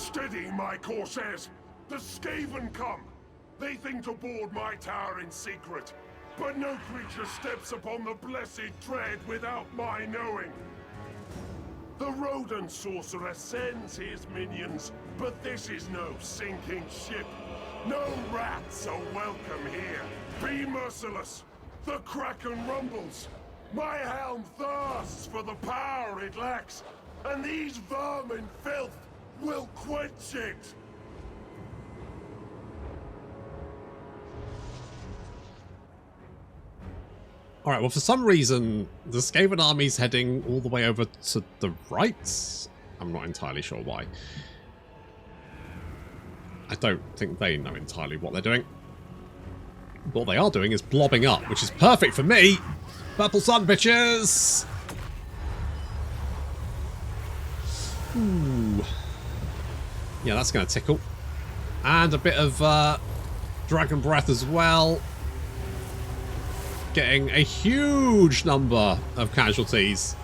Steady, my corsairs! The Skaven come! They think to board my tower in secret, but no creature steps upon the blessed tread without my knowing. The rodent sorcerer sends his minions, but this is no sinking ship. No rats are welcome here. Be merciless. The kraken rumbles. My helm thirsts for the power it lacks, and these vermin filth will quench it. Alright, well, for some reason, the Skaven army's heading all the way over to the right. I'm not entirely sure why. I don't think they know entirely what they're doing. What they are doing is blobbing up, which is perfect for me. Purple sun, bitches! Ooh. Yeah, that's going to tickle. And a bit of Dragon Breath as well. Getting a huge number of casualties.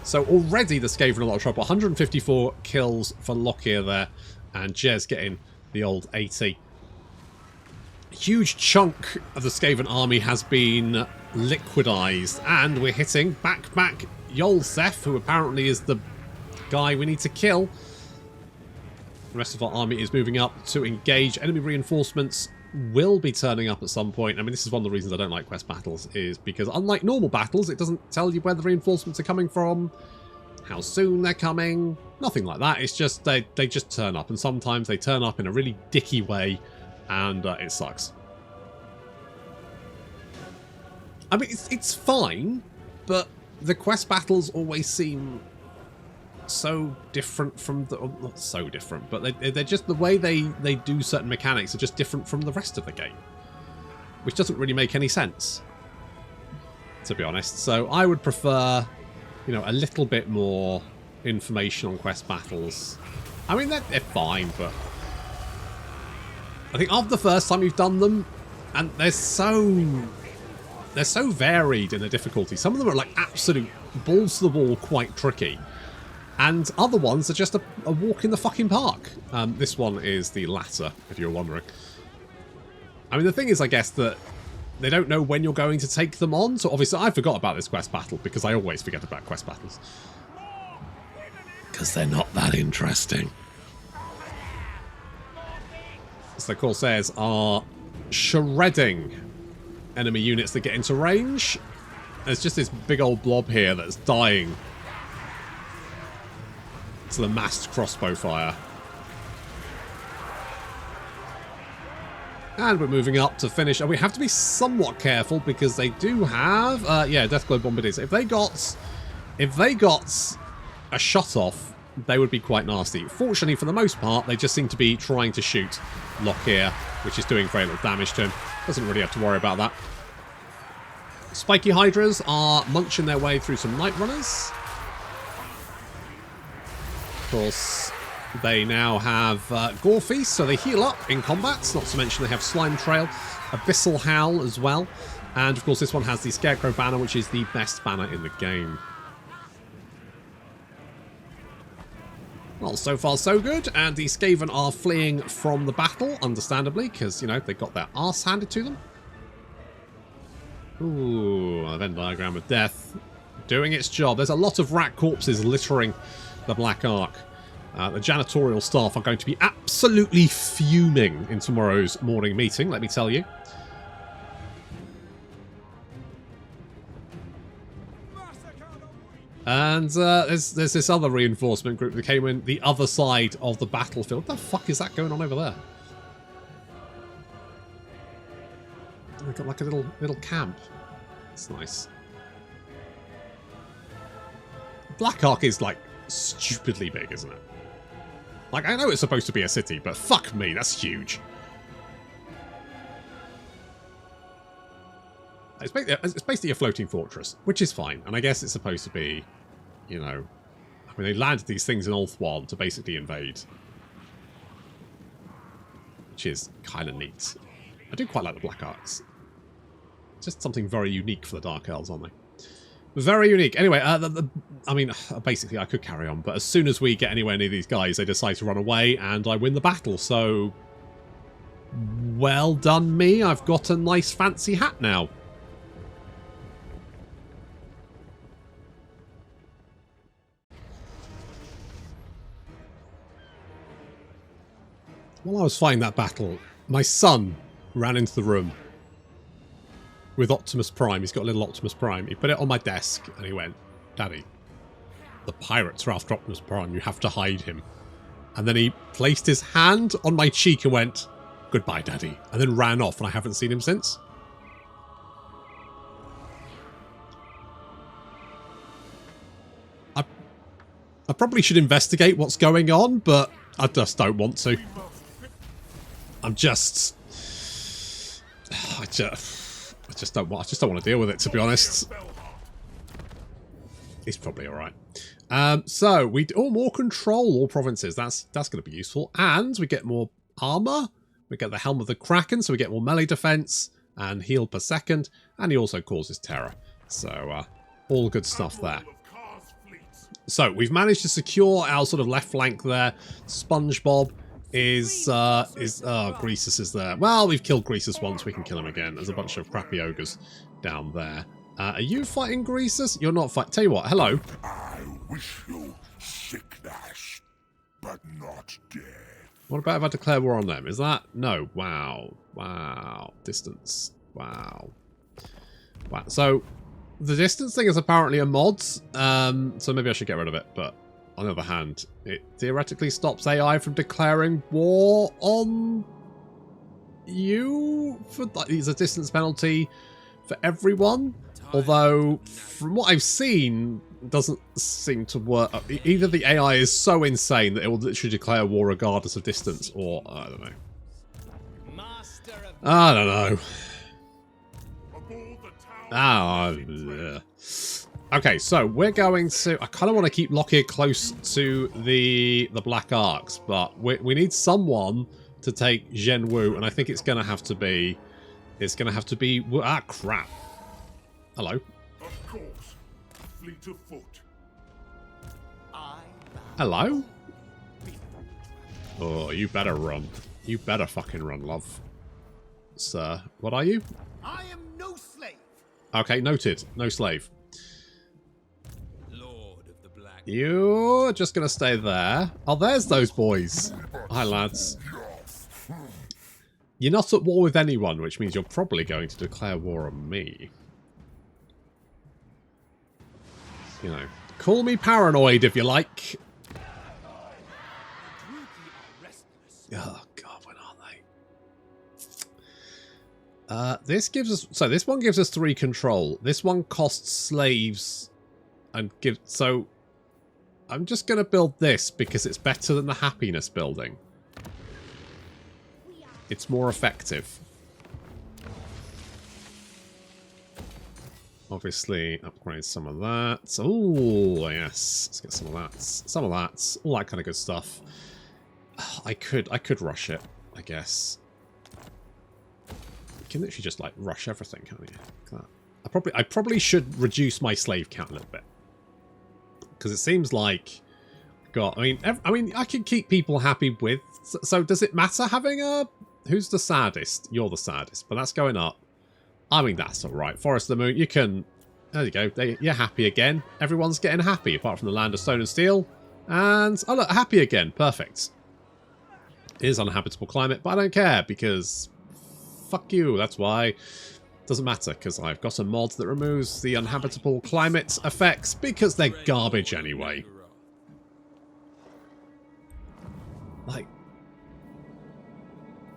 So already the Skaven in a lot of trouble. 154 kills for Lokhir there. And Jez getting the old 80. A huge chunk of the Skaven army has been liquidized. And we're hitting back Yolsef, who apparently is the guy we need to kill. The rest of our army is moving up to engage. Enemy reinforcements will be turning up at some point. I mean, this is one of the reasons I don't like quest battles, is because unlike normal battles, it doesn't tell you where the reinforcements are coming from, how soon they're coming, nothing like that. It's just they just turn up, and sometimes they turn up in a really dicky way, and it sucks. I mean, it's fine, but the quest battles always seem so different from the... Oh, not so different, but they're just... The way they do certain mechanics are just different from the rest of the game. Which doesn't really make any sense, to be honest. So I would prefer, you know, a little bit more information on quest battles. I mean, they're fine, but... I think after the first time you've done them, and they're so varied in the difficulty. Some of them are like absolute balls to the wall, quite tricky. And other ones are just a walk in the fucking park. This one is the latter, if you're wondering. I mean, the thing is, I guess, that they don't know when you're going to take them on. So obviously, I forgot about this quest battle, because I always forget about quest battles. Because they're not that interesting. So the Corsairs are shredding enemy units that get into range. There's just this big old blob here that's dying to the massed crossbow fire. And we're moving up to finish. And we have to be somewhat careful because they do have... yeah, Deathglow Bombardiers. If they got a shot off, they would be quite nasty. Fortunately, for the most part, they just seem to be trying to shoot Lokhir, which is doing very little damage to him. Doesn't really have to worry about that. Spiky Hydras are munching their way through some Night Runners. Of course, they now have Gore Feast, so they heal up in combat. Not to mention they have Slime Trail, Abyssal Howl as well. And of course this one has the Scarecrow banner, which is the best banner in the game. Well, so far so good, and the Skaven are fleeing from the battle, understandably, because, you know, they got their arse handed to them. Ooh, a Venn diagram of death doing its job. There's a lot of rat corpses littering the Black Ark. The janitorial staff are going to be absolutely fuming in tomorrow's morning meeting, let me tell you. And there's this other reinforcement group that came in the other side of the battlefield. What the fuck is that going on over there? We've got like a little camp. It's nice. Black Ark is like stupidly big, isn't it? Like, I know it's supposed to be a city, but fuck me, that's huge. It's basically a floating fortress, which is fine. And I guess it's supposed to be, you know... I mean, they landed these things in Ulthuan to basically invade. Which is kind of neat. I do quite like the Black Arks. Just something very unique for the Dark Elves, aren't they? Very unique. Anyway, I mean, basically I could carry on, but as soon as we get anywhere near these guys, they decide to run away and I win the battle, so... Well done me, I've got a nice fancy hat now. While I was fighting that battle, my son ran into the room with Optimus Prime. He's got a little Optimus Prime. He put it on my desk and he went, "Daddy, the pirates are after Optimus Prime. You have to hide him." And then he placed his hand on my cheek and went, "Goodbye, Daddy," and then ran off, and I haven't seen him since. I probably should investigate what's going on, but I just don't want to. I just don't want to deal with it, to be honest. He's probably all right. So more control all provinces. That's going to be useful, and we get more armor. We get the Helm of the Kraken, so we get more melee defense and heal per second, and he also causes terror. So all good stuff there. So we've managed to secure our sort of left flank there. SpongeBob is Greasus is there. Well, we've killed Greasus once. We can kill him again. There's a bunch of crappy ogres down there. Are you fighting Greasus? You're not fighting. Tell you what. Hello. I wish you sickness, but not death. What about if I declare war on them? Is that no? Wow. Wow. Distance. Wow. Wow. So the distance thing is apparently a Modz. So maybe I should get rid of it. But on the other hand, it theoretically stops AI from declaring war on you. It's a distance penalty for everyone. Although, from what I've seen, it doesn't seem to work. Either the AI is so insane that it will literally declare war regardless of distance, or I don't know. I don't know. Okay, so we're going to... I kind of want to keep Lokhir close to the Black Arcs, but we need someone to take Zhen Wu, and I think it's going to have to be... Ah, crap. Hello. Of course. Fleet of foot. Hello? Oh, you better run. You better fucking run, love. Sir, what are you? I am no slave. Okay, noted. No slave. Lord of the Black. You're just going to stay there. Oh, there's those boys. Hi, lads. You're not at war with anyone, which means you're probably going to declare war on me. You know, call me paranoid if you like. Oh, God, when are they? This gives us... So this one gives us 3 control. This one costs slaves and gives... So I'm just going to build this because it's better than the happiness building. It's more effective. Obviously, upgrade some of that. Oh, yes. Let's get some of that. Some of that. All that kind of good stuff. I could rush it, I guess. You can literally just, like, rush everything, can't you? Look at that. I probably should reduce my slave count a little bit. Because it seems like... God, I mean, I can keep people happy with... So does it matter having a... Who's the saddest? You're the saddest, but that's going up. I mean, that's alright. Forest of the Moon, you can... There you go. You're happy again. Everyone's getting happy, apart from the Land of Stone and Steel. And... Oh, look, happy again. Perfect. It is uninhabitable climate, but I don't care, because... Fuck you, that's why. Doesn't matter, because I've got a mod that removes the uninhabitable climate effects, because they're garbage anyway.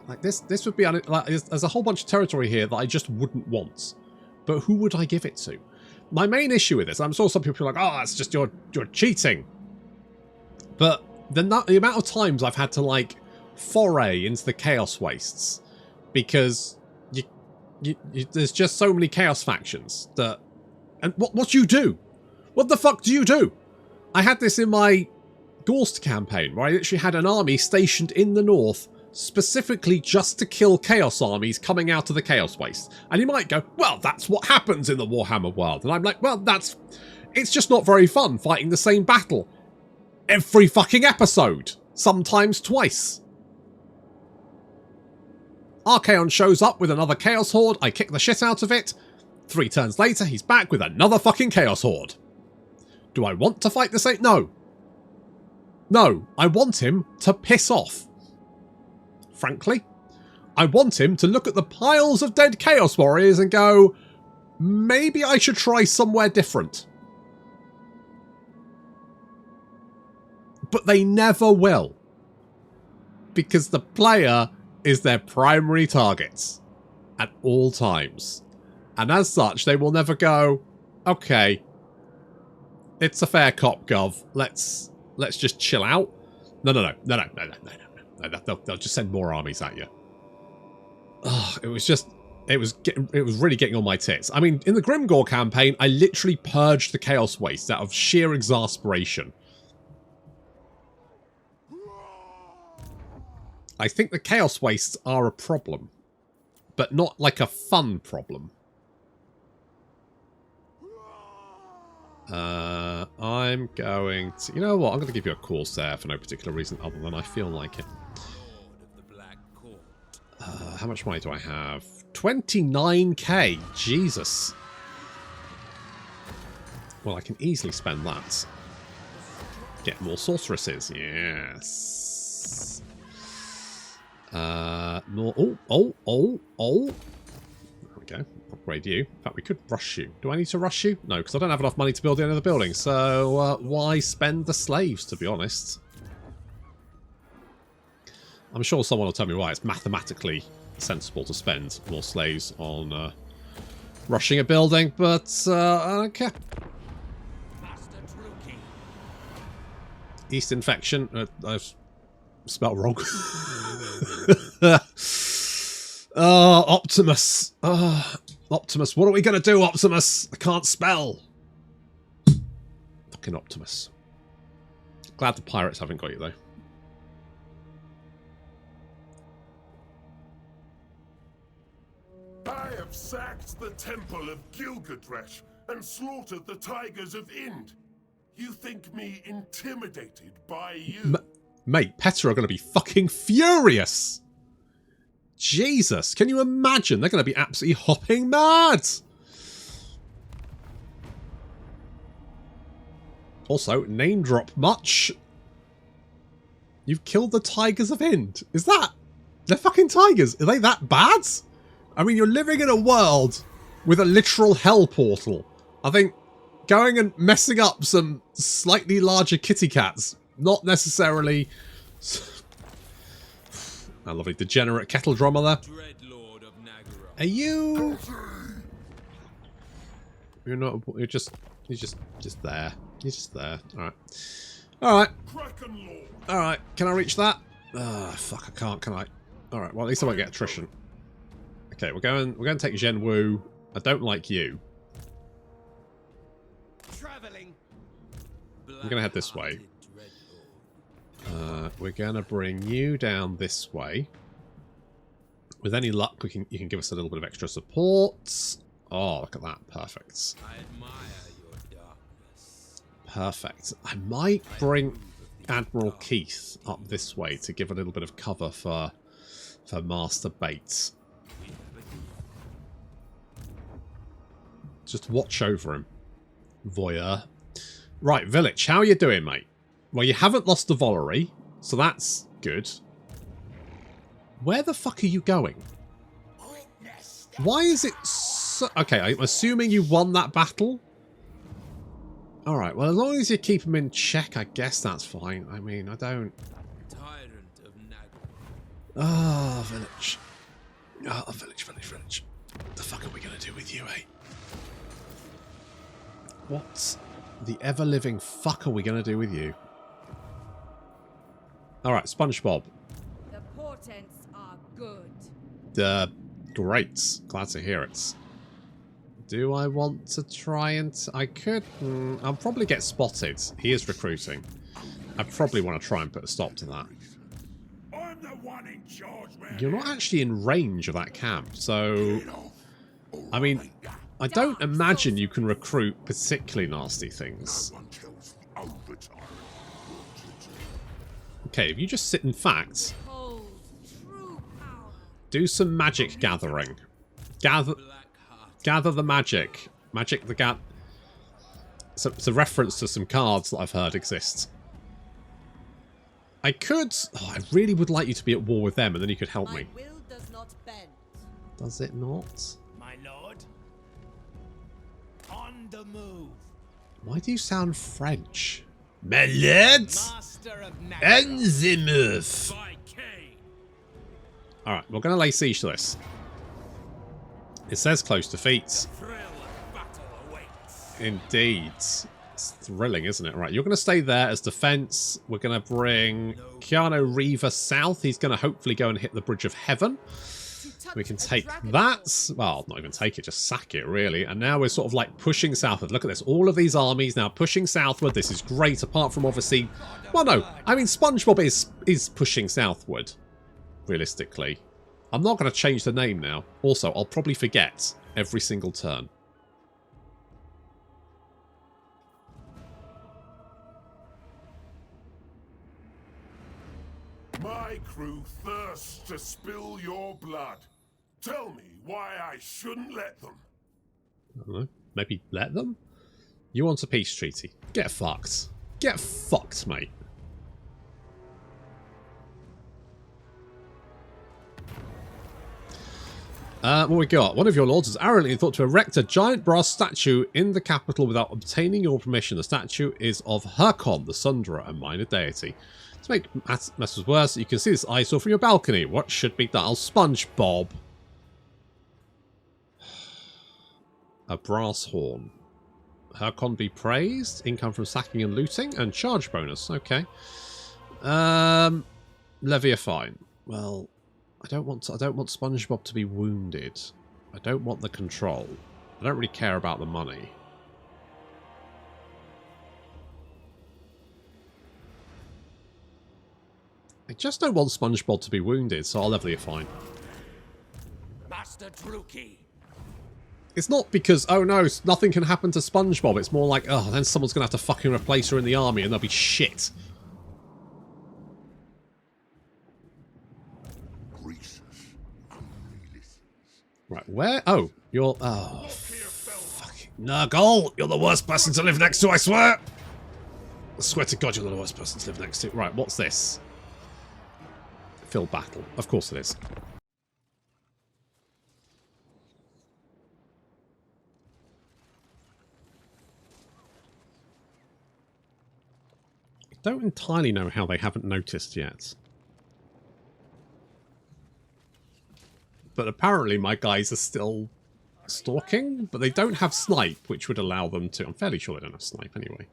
Like this would be... Like, there's a whole bunch of territory here that I just wouldn't want. But who would I give it to? My main issue with this, I'm sure some people are like, oh, that's just you're cheating. But the amount of times I've had to, like, foray into the Chaos Wastes because there's just so many Chaos factions that... And what do you do? What the fuck do you do? I had this in my Gorst campaign, where I literally had an army stationed in the north specifically just to kill Chaos armies coming out of the Chaos Waste. And you might go, well, that's what happens in the Warhammer world. And I'm like, well, it's just not very fun fighting the same battle every fucking episode, sometimes twice. Archaon shows up with another Chaos Horde, I kick the shit out of it. 3 turns later, he's back with another fucking Chaos Horde. Do I want to fight the same? No. No, I want him to piss off. Frankly, I want him to look at the piles of dead Chaos Warriors and go, maybe I should try somewhere different. But they never will. Because the player is their primary target at all times. And as such, they will never go, okay, it's a fair cop, Gov. Let's just chill out. No. They'll just send more armies at you. Oh, it was really getting on my tits. I mean, in the Grimgore campaign, I literally purged the Chaos Waste out of sheer exasperation. I think the Chaos Wastes are a problem, but not like a fun problem. I'm going to... You know what? I'm going to give you a Corsair for no particular reason other than I feel like it. How much money do I have? 29k. Jesus. Well, I can easily spend that. Get more sorceresses. Yes. More... Oh. There we go. Upgrade you. In fact, we could rush you. Do I need to rush you? No, because I don't have enough money to build any of the buildings. So, why spend the slaves, to be honest? I'm sure someone will tell me why it's mathematically sensible to spend more slaves on rushing a building, but I don't care. East Infection. I've spelled wrong. Oh, Optimus. Oh, Optimus. What are we going to do, Optimus? I can't spell. Fucking Optimus. Glad the pirates haven't got you, though. I have sacked the temple of Gilgadresh and slaughtered the tigers of Ind. You think me intimidated by you? Mate, Petra are going to be fucking furious. Jesus, can you imagine? They're going to be absolutely hopping mad. Also, name drop much. You've killed the tigers of Ind. Is that... They're fucking tigers. Are they that bad? I mean, you're living in a world with a literal hell portal. I think going and messing up some slightly larger kitty cats, not necessarily... A lovely degenerate kettle drummer there. Are you... You're not... You're just there. You're just there. Alright. Alright. Alright. Can I reach that? Ah, fuck, I can't, can I? Alright, well at least I won't get attrition. Okay, we're going to take Zhen Wu. I don't like you. I'm going to head this way. We're going to bring you down this way. With any luck, you can give us a little bit of extra support. Oh, look at that. Perfect. I admire your darkness. Perfect. I might bring Admiral Keith up this way to give a little bit of cover for Master Bates. Just watch over him. Voyeur. Right, Village, how are you doing, mate? Well, you haven't lost the Volary, so that's good. Where the fuck are you going? Why is it so... Okay, I'm assuming you won that battle. Alright, well, as long as you keep them in check, I guess that's fine. I mean, I don't... Tyrant of Nurgle. Ah, Village. Ah, Village. What the fuck are we going to do with you, eh? What the ever-living fuck are we going to do with you? Alright, SpongeBob. The portents are good. Great. Glad to hear it. Do I want to try and... I could... I'll probably get spotted. He is recruiting. I probably want to try and put a stop to that. I'm the one in charge, man. You're not actually in range of that camp, so... I mean, I don't imagine you can recruit particularly nasty things. Okay, if you just sit in fact... Hold true power. Do some magic gathering. Gather the magic. Magic the it's a reference to some cards that I've heard exist. I could... Oh, I really would like you to be at war with them, and then you could help me. My will does not bend. Does it not? My lord. On the move. Why do you sound French? My lord! Master of And the move! By Cain. Alright, we're going to lay siege to this. It says close defeats. Thrill of battle awaits. Indeed. It's thrilling, isn't it? Right, you're going to stay there as defense. We're going to bring Keanu Reaver south. He's going to hopefully go and hit the Bridge of Heaven. We can take that. Well, not even take it, just sack it, really. And now we're sort of like pushing southward. Look at this. All of these armies now pushing southward. This is great, apart from obviously... Well, no. I mean, SpongeBob is pushing southward, realistically. I'm not going to change the name now. Also, I'll probably forget every single turn. My crew thirsts to spill your blood. Tell me why I shouldn't let them. I don't know. Maybe let them? You want a peace treaty? Get fucked. Get fucked, mate. What we got? One of your lords has arrogantly thought to erect a giant brass statue in the capital without obtaining your permission. The statue is of Hercon, the Sunderer, a minor deity. To make matters worse, you can see this eyesore from your balcony. What should be done? SpongeBob. A brass horn. Hercon be praised. Income from sacking and looting. And charge bonus. Okay. Levy a fine. Well, I don't want SpongeBob to be wounded. I don't want the control. I don't really care about the money. I just don't want SpongeBob to be wounded, so I'll levy a fine. Master Druki. It's not because, oh no, nothing can happen to SpongeBob. It's more like, oh, then someone's going to have to fucking replace her in the army and they'll be shit. Right, where? Oh, you're... Oh, fucking Nurgle! You're the worst person to live next to, I swear! I swear to God you're the worst person to live next to. Right, what's this? Field battle. Of course it is. I don't entirely know how they haven't noticed yet. But apparently my guys are still stalking, but they don't have snipe, which would allow them to... I'm fairly sure they don't have snipe anyway.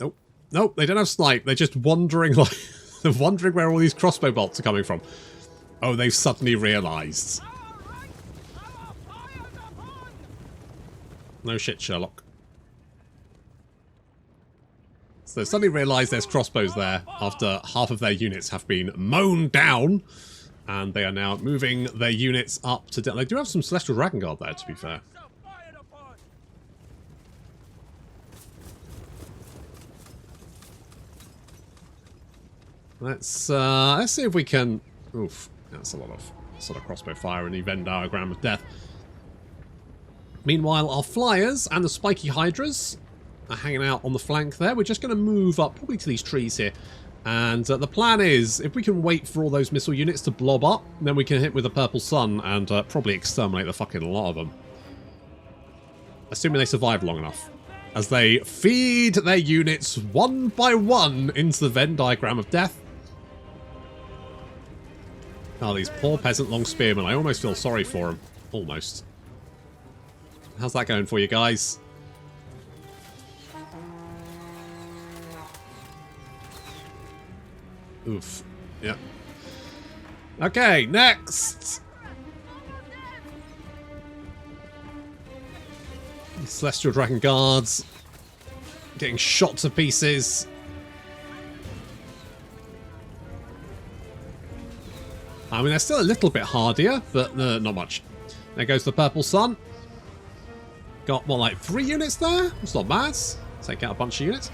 Nope. Nope, they don't have snipe. They're just wandering like... They're wondering where all these crossbow bolts are coming from. Oh, they've suddenly realised. No shit, Sherlock. So they suddenly realised there's crossbows there after half of their units have been mown down. And they are now moving their units up to... They do have some Celestial Dragon Guard there, to be fair. Let's see if we can... Oof, that's a lot of sort of crossbow fire in the Venn diagram of death. Meanwhile, our flyers and the spiky hydras are hanging out on the flank there. We're just going to move up probably to these trees here. And the plan is, if we can wait for all those missile units to blob up, then we can hit with the purple sun and probably exterminate the fucking lot of them. Assuming they survive long enough. As they feed their units one by one into the Venn diagram of death. Oh, these poor peasant long spearmen. I almost feel sorry for them. Almost. How's that going for you guys? Oof. Yeah. Okay, next! Celestial Dragon Guards. Getting shot to pieces. I mean, they're still a little bit hardier, but not much. There goes the Purple Sun. Got, what, like 3 units there? It's not bad. Take out a bunch of units.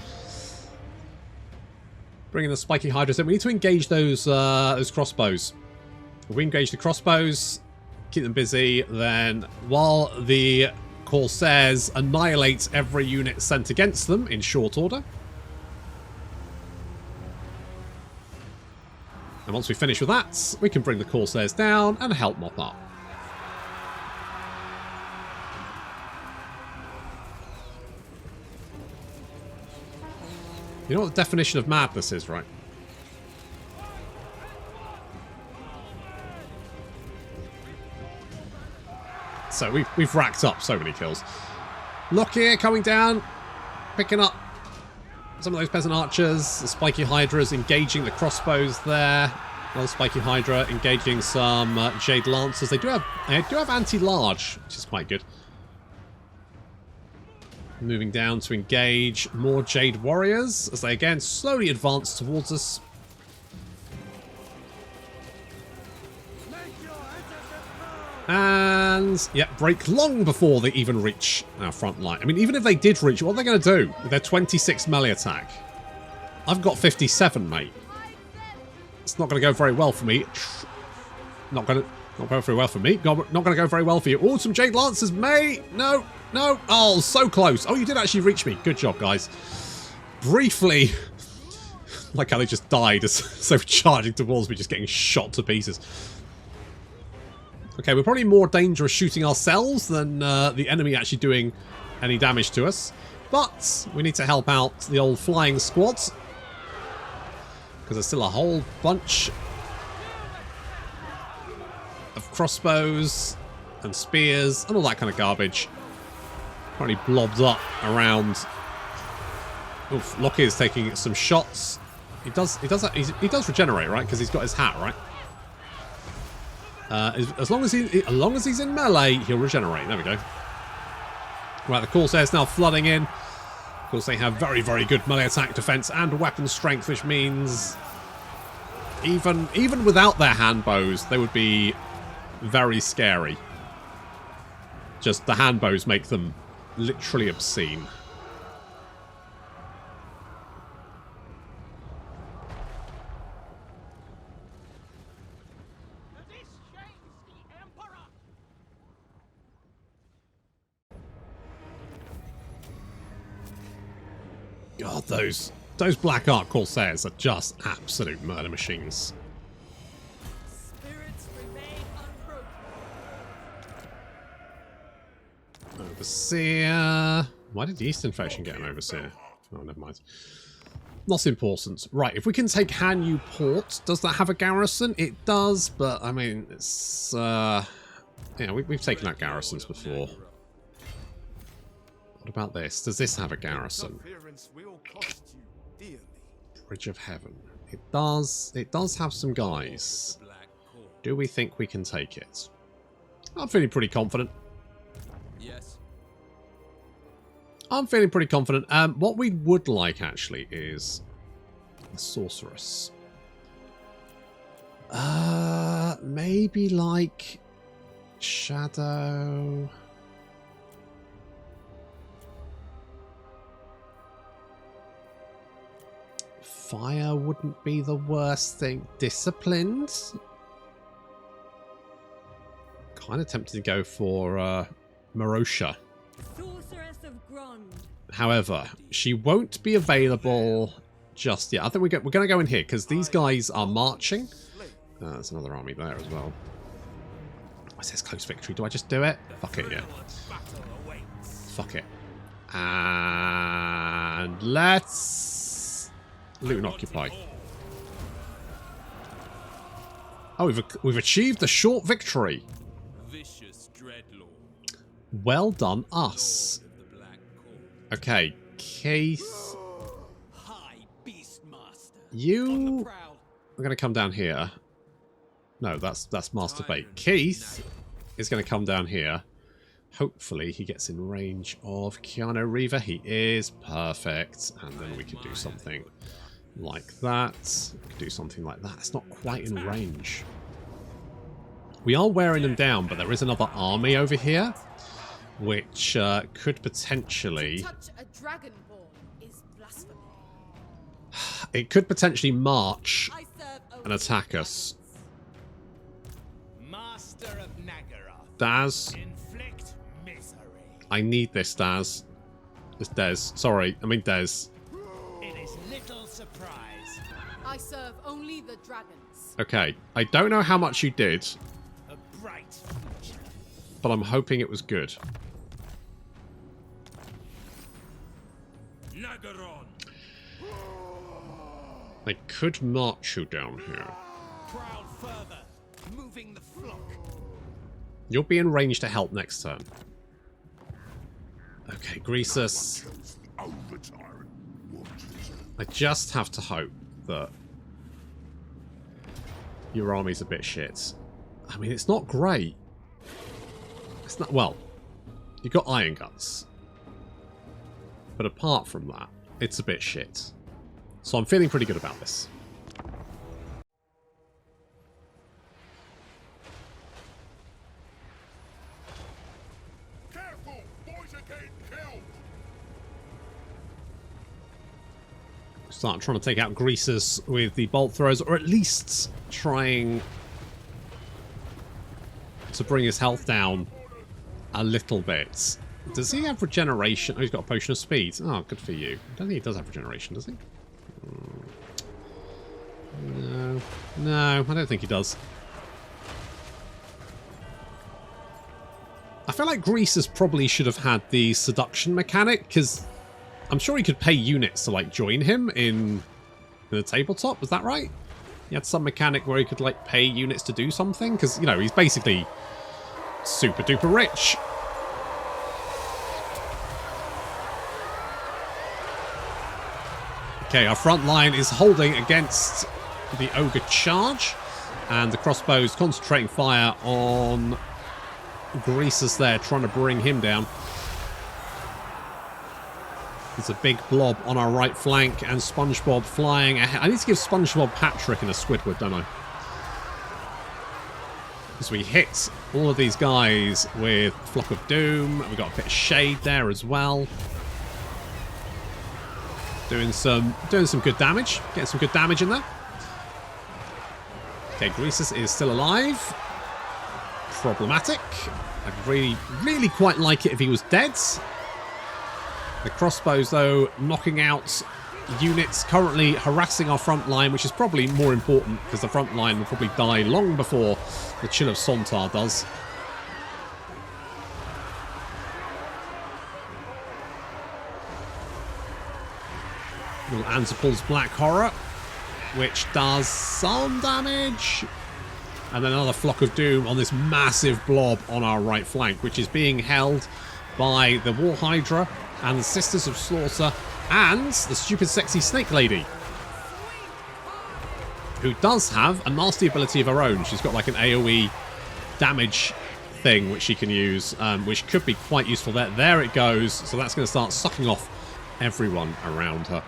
Bringing the Spiky Hydras in. We need to engage those crossbows. If we engage the crossbows, keep them busy, then while the Corsairs annihilate every unit sent against them in short order. And once we finish with that, we can bring the Corsairs down and help mop up. You know what the definition of madness is, right? So we've racked up so many kills. Lokhir coming down, picking up some of those peasant archers. The Spiky Hydras engaging the crossbows there. Another Spiky Hydra engaging some Jade Lancers. They do have anti-large, which is quite good. Moving down to engage more Jade Warriors as they again slowly advance towards us. And, yeah, break long before they even reach our front line. I mean, even if they did reach, what are they going to do with their 26 melee attack? I've got 57, mate. It's not going to go very well for me. Not go very well for me. Not going to go very well for you. Oh, some Jade Lancers, mate. No, no. Oh, so close. Oh, you did actually reach me. Good job, guys. Briefly, like how they just died as they were charging towards me, just getting shot to pieces. Okay, we're probably more dangerous shooting ourselves than the enemy actually doing any damage to us. But we need to help out the old flying squads. Because there's still a whole bunch of crossbows and spears and all that kind of garbage. Probably blobbed up around. Oof, Lokhir's taking some shots. He does regenerate, right? Because he's got his hat, right? As long as he's in melee, he'll regenerate. There we go. Right, the Corsairs now flooding in. Of course, they have very, very good melee attack, defense, and weapon strength, which means even without their hand bows, they would be very scary. Just the hand bows make them literally obscene. God, those Black Ark Corsairs are just absolute murder machines. Spirits remain unbroken. Overseer. Why did the Eastern faction get an Overseer? Oh, never mind. Not important. Right, if we can take Hanyu Port, does that have a garrison? It does, but I mean, it's yeah, we've taken out garrisons before. What about this? Does this have a garrison? Bridge of Heaven. It does. It does have some guys. Do we think we can take it? I'm feeling pretty confident. Yes. I'm feeling pretty confident. What we would like actually is the Sorceress. Maybe like Shadow. Fire wouldn't be the worst thing. Disciplined? Kind of tempted to go for Marosha. Sorceress of Grond. However, she won't be available just yet. I think we're going to go in here because these guys are marching. There's another army there as well. It says close victory. Do I just do it? Fuck it, yeah. Fuck it. And let's loot and occupy. Oh, we've achieved a short victory. Vicious dreadlord. Well done, us. Okay, Keith. High Beastmaster. You are going to come down here. No, that's Master Bait. Keith is going to come down here. Hopefully he gets in range of Keanu Reaver. He is perfect. And then we can do something like that. We can do something like that. It's not quite in range. We are wearing them down, but there is another army over here, which could potentially... Touch a dragonborn is blasphemy. It could potentially march I serve and attack us. Master of Nagara. Daz, Inflict misery. I need this, Daz. It's Des. Sorry, I mean Des. It is little surprise. I serve only the dragons. Okay, I don't know how much you did, A bright future. but I'm hoping it was good. Nagaron. I could march you down here. Proud further. Moving the flock. You'll be in range to help next turn. Okay, Greasus. I just have to hope that your army's a bit shit. I mean, it's not great. It's not... Well, you've got iron guns. But apart from that, it's a bit shit. So I'm feeling pretty good about this. Careful! Boys are getting killed! Start trying to take out Greasus with the bolt throws, or at least trying to bring his health down a little bit. Does he have regeneration? Oh, he's got a potion of speed. Oh, good for you. I don't think he does have regeneration, does he? No. No, I don't think he does. I feel like Greasus probably should have had the seduction mechanic, because I'm sure he could pay units to, like, join him in the tabletop. Was that right? He had some mechanic where he could, like, pay units to do something, because, you know, he's basically super duper rich. Okay, our front line is holding against the ogre charge, and the crossbows concentrating fire on Greasus there, trying to bring him down. There's a big blob on our right flank, and SpongeBob flying ahead. I need to give SpongeBob Patrick and a Squidward, don't I? As we hit all of these guys with Flock of Doom. We've got a bit of shade there as well. Doing some good damage. Getting some good damage in there. Okay, Greasus is still alive. Problematic. I'd really quite like it if he was dead. The crossbows, though, knocking out units currently harassing our front line, which is probably more important because the front line will probably die long before the Chill of Sontar does. Little Anzapul's Black Horror, which does some damage. And then another Flock of Doom on this massive blob on our right flank, which is being held by the War Hydra and the Sisters of Slaughter and the stupid sexy Snake Lady, who does have a nasty ability of her own. She's got like an AoE damage thing which she can use, which could be quite useful there. There it goes. So that's going to start sucking off everyone around her.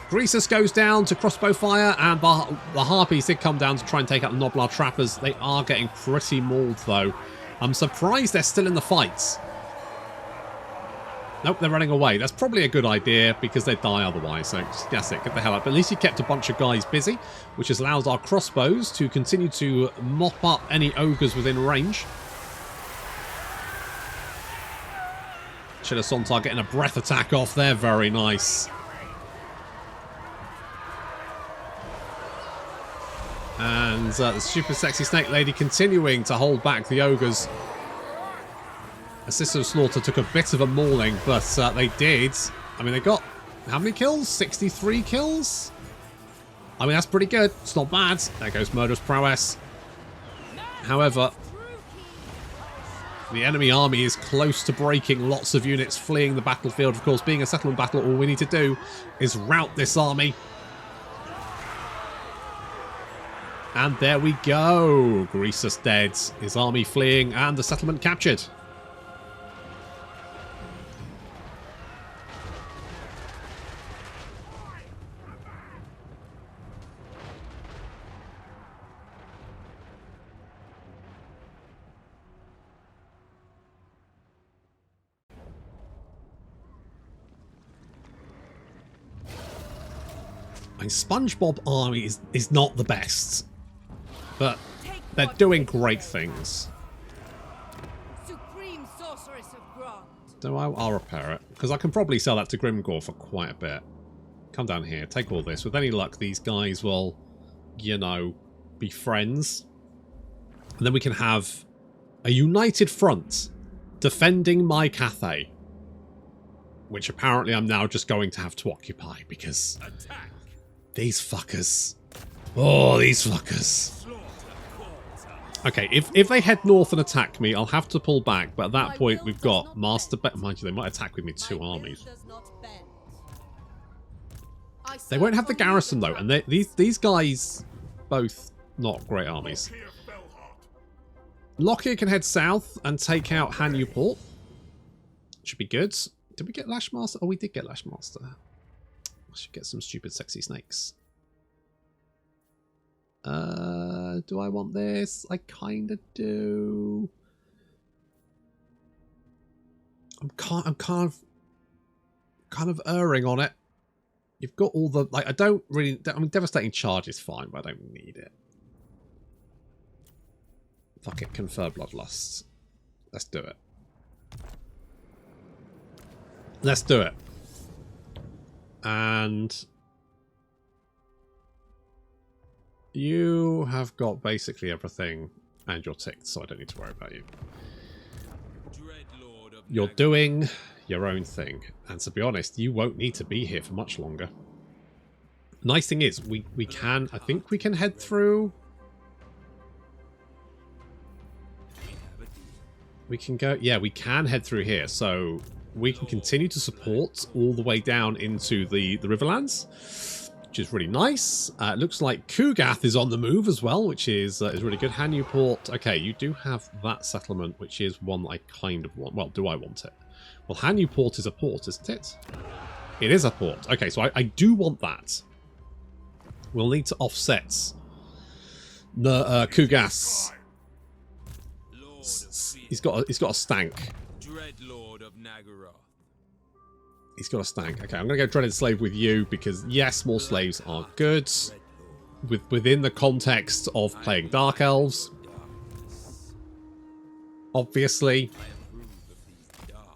Greasus goes down to crossbow fire, and the Harpies did come down to try and take out the Noblar Trappers. They are getting pretty mauled, though. I'm surprised they're still in the fights. Nope, they're running away. That's probably a good idea, because they'd die otherwise, so that's it. Get the hell up. But at least you kept a bunch of guys busy, which has allowed our crossbows to continue to mop up any ogres within range. Chill of Sontar getting a breath attack off there. Very nice. And the super sexy Snake Lady continuing to hold back the ogres. A Sister of Slaughter took a bit of a mauling, but they did. I mean, they got how many kills? 63 kills? I mean, that's pretty good. It's not bad. There goes Murderous Prowess. However, the enemy army is close to breaking. Lots of units fleeing the battlefield. Of course, being a settlement battle, all we need to do is rout this army. And there we go. Greasus dead. His army fleeing and the settlement captured. I mean, SpongeBob army is not the best, but they're doing great things. Supreme sorceress of Grond. So I'll repair it, because I can probably sell that to Grimgor for quite a bit. Come down here, take all this. With any luck, these guys will, you know, be friends. And then we can have a united front defending my Cathay. Which apparently I'm now just going to have to occupy, because these fuckers. Oh, these fuckers. Okay, if they head north and attack me, I'll have to pull back. But at that point, we've got Master... Mind you, they might attack with me 2 armies. They won't have the garrison, though. And these guys, both not great armies. Lokhir can head south and take out Hanuport. Should be good. Did we get Lashmaster? Oh, we did get Lashmaster. I should get some stupid sexy snakes. Do I want this? I kind of do. I'm kind of erring on it. You've got all the, like, I don't really, I mean, Devastating Charge is fine, but I don't need it. Fuck it, confer Bloodlust. Let's do it. Let's do it. And you have got basically everything, and you're ticked, so I don't need to worry about you. You're doing your own thing, and to be honest, you won't need to be here for much longer. Nice thing is, we can, I think we can head through. We can go, yeah, we can head through here, so we can continue to support all the way down into the Riverlands, which is really nice. It looks like Kugath is on the move as well, which is really good. Hanuport, okay, you do have that settlement, which is one that I kind of want. Well, do I want it? Well, Hanuport is a port, isn't it? It is a port. Okay, so I do want that. We'll need to offset the Kugath's. He's got a stank. Dreadlord of Nagaroth. He's got a stank. Okay, I'm going to go Dreaded Slave with you because, yes, more slaves are good. Within the context of playing Dark Elves. Obviously.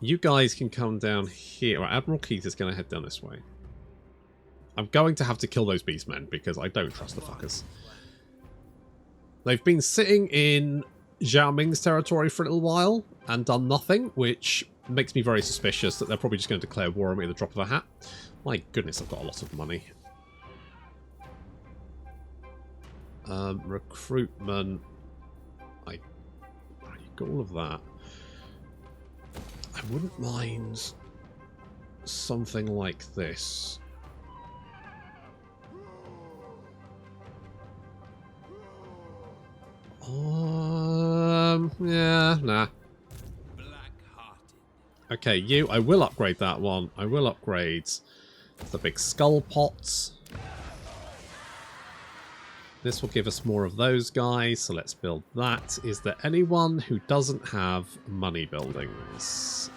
You guys can come down here. Right, Admiral Keith is going to head down this way. I'm going to have to kill those beastmen because I don't trust the fuckers. They've been sitting in Zhou Ming's territory for a little while and done nothing, which makes me very suspicious that they're probably just going to declare war on me at the drop of a hat. My goodness, I've got a lot of money. Recruitment. Right, you've got all of that. I wouldn't mind something like this. Yeah, nah. Okay, you, I will upgrade that one. I will upgrade the big skull pots. This will give us more of those guys, so let's build that. Is there anyone who doesn't have money buildings?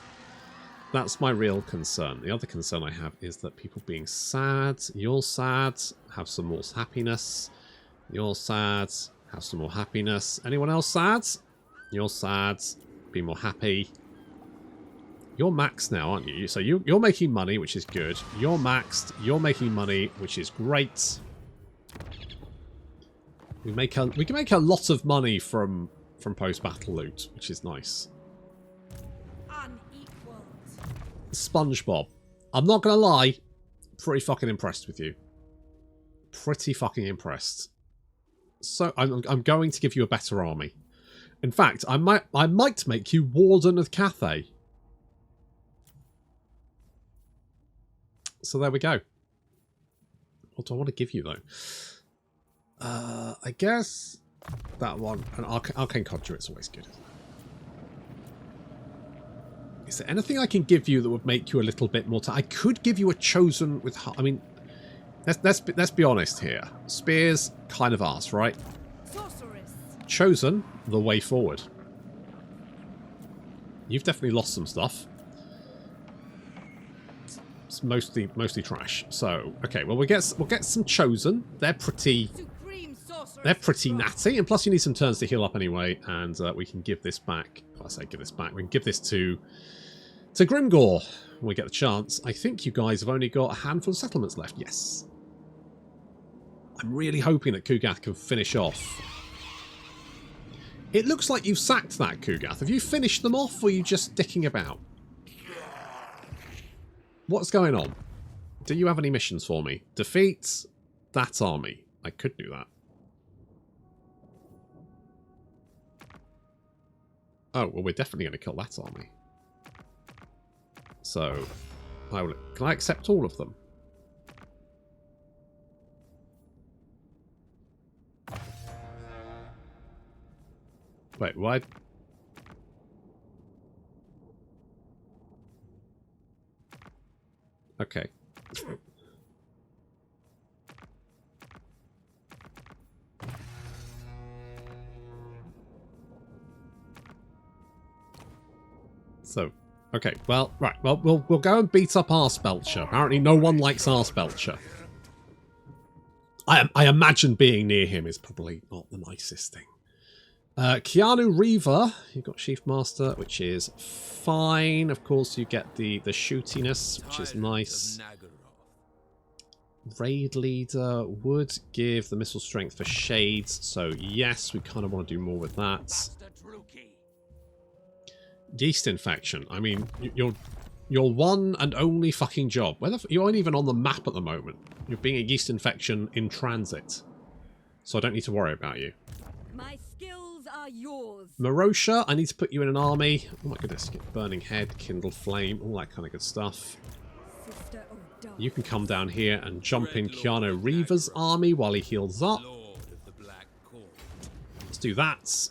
That's my real concern. The other concern I have is that people being sad. You're sad. Have some more happiness. You're sad. Have some more happiness. Anyone else sad? You're sad. Be more happy. You're maxed now, aren't you? So you're making money, which is good. You're maxed. You're making money, which is great. We can make a lot of money from post-battle loot, which is nice. Unequaled. SpongeBob. I'm not gonna lie, pretty fucking impressed with you. Pretty fucking impressed. So I'm going to give you a better army. In fact, I might make you Warden of Cathay. So there we go. What do I want to give you though? I guess that one. And Arcane Conduit's always good. Is there anything I can give you that would make you a little bit more? I could give you a Chosen with. I mean, let's be honest here. Spears kind of arse, right? Sorceress. Chosen, the way forward. You've definitely lost some stuff. It's mostly trash. So, okay, well we'll get some chosen. They're pretty natty, and plus you need some turns to heal up anyway, and we can give this back. Well, I say give this back. We can give this to Grimgor when we get the chance. I think you guys have only got a handful of settlements left. Yes. I'm really hoping that Kugath can finish off. It looks like you've sacked that, Kugath. Have you finished them off, or are you just dicking about? What's going on? Do you have any missions for me? Defeat that army. I could do that. Oh, well, we're definitely going to kill that army. So, can I accept all of them? Wait, why? Okay. So, okay, well, right, well, we'll go and beat up Arspelcher. Apparently no one likes Arspelcher. I imagine being near him is probably not the nicest thing. Keanu Reaver, you've got Chief Master, which is fine. Of course, you get the shootiness, which is nice. Raid Leader would give the missile strength for Shades, so yes, we kind of want to do more with that. Yeast Infection. I mean, your one and only fucking job. You aren't even on the map at the moment. You're being a Yeast Infection in transit, so I don't need to worry about you. My skills are yours. Marosha, I need to put you in an army. Oh my goodness, get Burning Head, Kindle Flame, all that kind of good stuff. You can come down here and jump in Keanu Reaver's army while he heals up. Let's do that.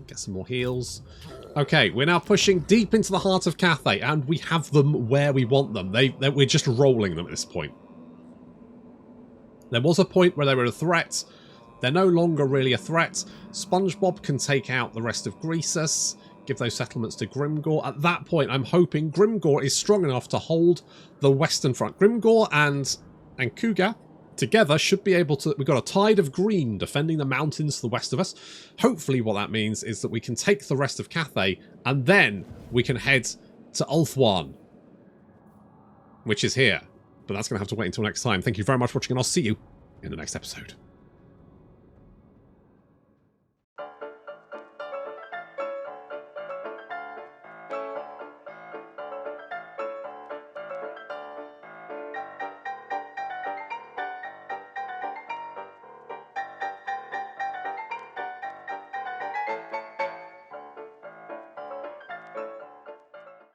Get some more heals. Okay, we're now pushing deep into the heart of Cathay, and we have them where we want them. We're just rolling them at this point. There was a point where they were a threat. They're no longer really a threat. SpongeBob can take out the rest of Greasus, give those settlements to Grimgor. At that point, I'm hoping Grimgor is strong enough to hold the Western Front. Grimgor and Kuga together should be able to... We've got a tide of green defending the mountains to the west of us. Hopefully what that means is that we can take the rest of Cathay, and then we can head to Ulthuan, which is here. But that's going to have to wait until next time. Thank you very much for watching, and I'll see you in the next episode.